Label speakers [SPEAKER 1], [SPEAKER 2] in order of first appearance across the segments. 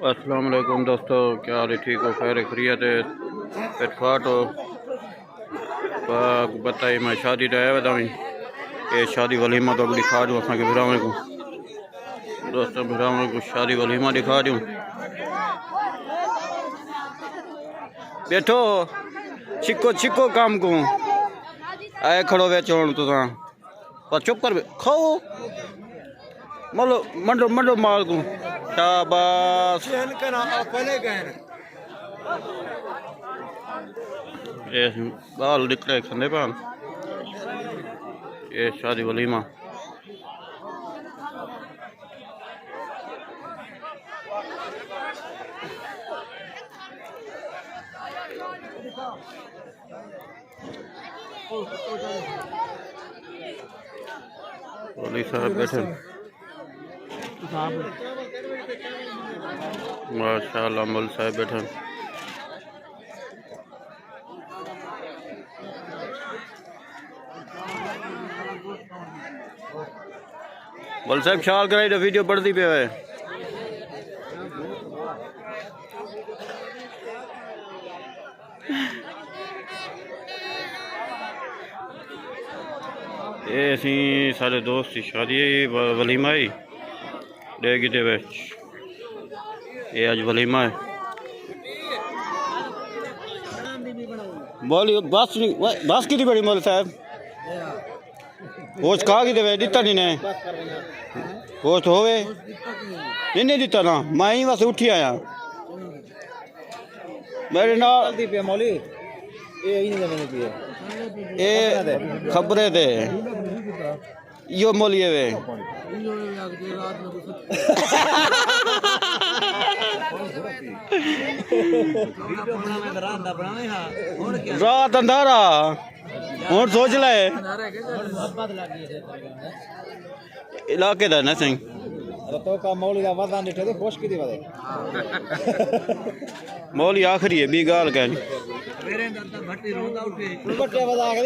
[SPEAKER 1] अस्सलाम वालेकुम दोस्तों, क्या हाल है? ठीक हो? खैर खैरियत है? इतफाट हो? बताइए, मैं शादी तो आया बताऊँ। ये शादी वलीमा तो दिखा दूँ असा के भिरावे को दोस्तों, भिरावे को शादी वलीमा दिखा दूँ। बैठो छिको छिको काम को आए खड़ो वे चोण तो पर चुप कर खाओ मलो मंडो मंडो माल को शाबाश। ये बाल निकले खंदे पान। ये शादी वलीमा मौलवी साहब बैठे माशाल्लाह। मौलवी साहब बैठे मौलवी साहब ख्याल कराई तो वीडियो बढ़ती पे है। ये असी सारे दोस्त की शादी है वलीमा ही डेगी दे विच। ये अज वलीमा है। बोली बस बस की बड़ी मौलवी साहब होश कहा कि दे दिता नहीं ने होश होवे नहीं दिता ना। मैं ही बस उठी आया मेरे नाल ये खबरे थे यो मोलिए वे रात अंधारा हूँ सोच ले इलाके दा ना सिंह तो का मौली दा वदा निठे तो खुश की वदे मौली आखरी है बी गाल कहनी मेरे अंदर भट्टी रोंदा उठे बट्टे वदा के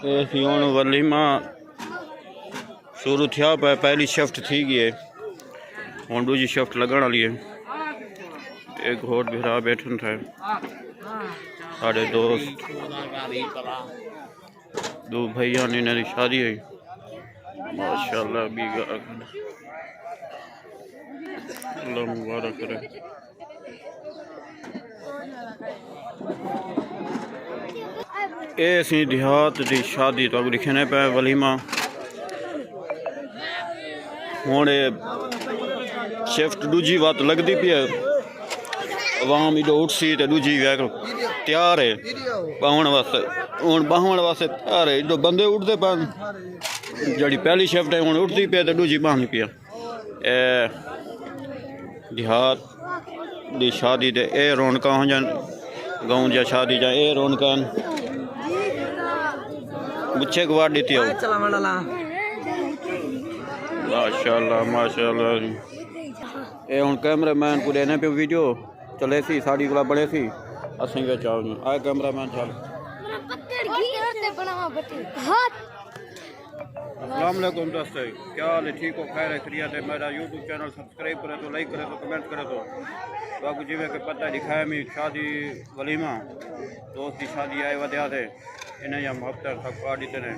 [SPEAKER 1] ए हुण वलीमा शुरू थिया पे। पहली शिफ्ट थी गई है, हुण दूजी शिफ्ट लगन वाली है। एक होट भिरा बैठन थे साढ़े दोस्त दो भैया ने इन्हें शादी है माशाल्लाह। भी अल्लाह मुबारक करे। ये असी देहात की शादी तो लिखने पे वलीमा। हुण शिफ्ट दूजी बात लगती पी है। आवाम इडो उठसी तो दूजी वैक तैयार है बाहन वास्ते। हूँ बाहन वास्ते तैयार है। इडो बंदे उठते पान जी पहली शिफ्ट है हूँ उठती पे तो दूजी बाहनी पिया। देहात की शादी दे ए रौनक हो जान गाँव जा शादी जा ए रौनक मुच्छे गवाड़ दी हो माशाल्लाह माशाल्लाह। ये हूँ कैमरा मैन को देने पे वीडियो चले सी साड़ी कोला बड़े सी असें विच आओ आए कैमरा मैन चल। अस्सलाम वालेकुम दोस्तों, क्या हाल है? ठीक हो? खैर खैरियत है? मेरा यूट्यूब चैनल सब्सक्राइब करे तो लाइक करे तो कमेंट करे तो बाकी जिमें के पता दिखाया मैं शादी वलीमा दोस्त की शादी आए वध्या थे इन्हें या हफ्ते तक पार्टी ने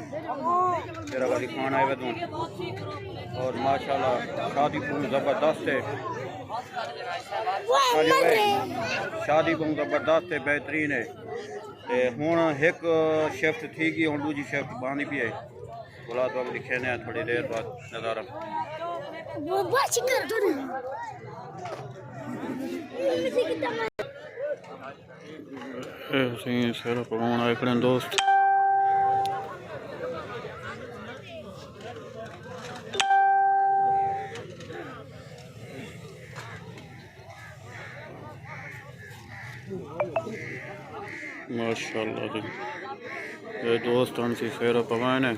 [SPEAKER 1] तेरा वाली खान आए वे और माशाल्लाह शादी बहुत ज़बरदस्त है। शादी बहुत ज़बरदस्त है बेहतरीन है। हूँ एक शिफ्ट थी गई हूँ दूजी शिफ्ट बंद भी है। बोला तो अब लिखे ने थोड़ी देर बाद नज़ारा सारा पकवान आए खड़े दोस्त। माशाल्लाह जी ये दोस्त सी फेरा पकवान है।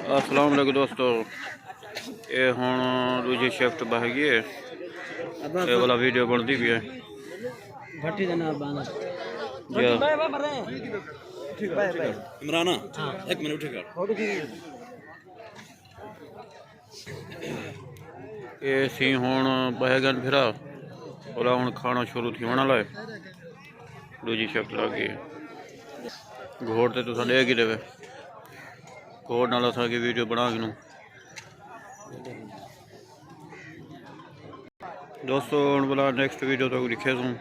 [SPEAKER 1] अस्सलाम वालेकुम दोस्तों, ये हुण दूजी शिफ्ट बह गई है, ये वाला वीडियो बनती भी है।
[SPEAKER 2] इमराना एक मिनट उठेगा।
[SPEAKER 1] ये सी हुण बह गए फिरा और हुण खाना शुरू थी होने वाला है। दूजी शिफ्ट लग गई है। घोड़ तो तुसा ले गए देवे, घोड़ नाल असांखे वीडियो बना के दोस्तों हुण भला नेक्स्ट वीडियो तो लिखे सूं।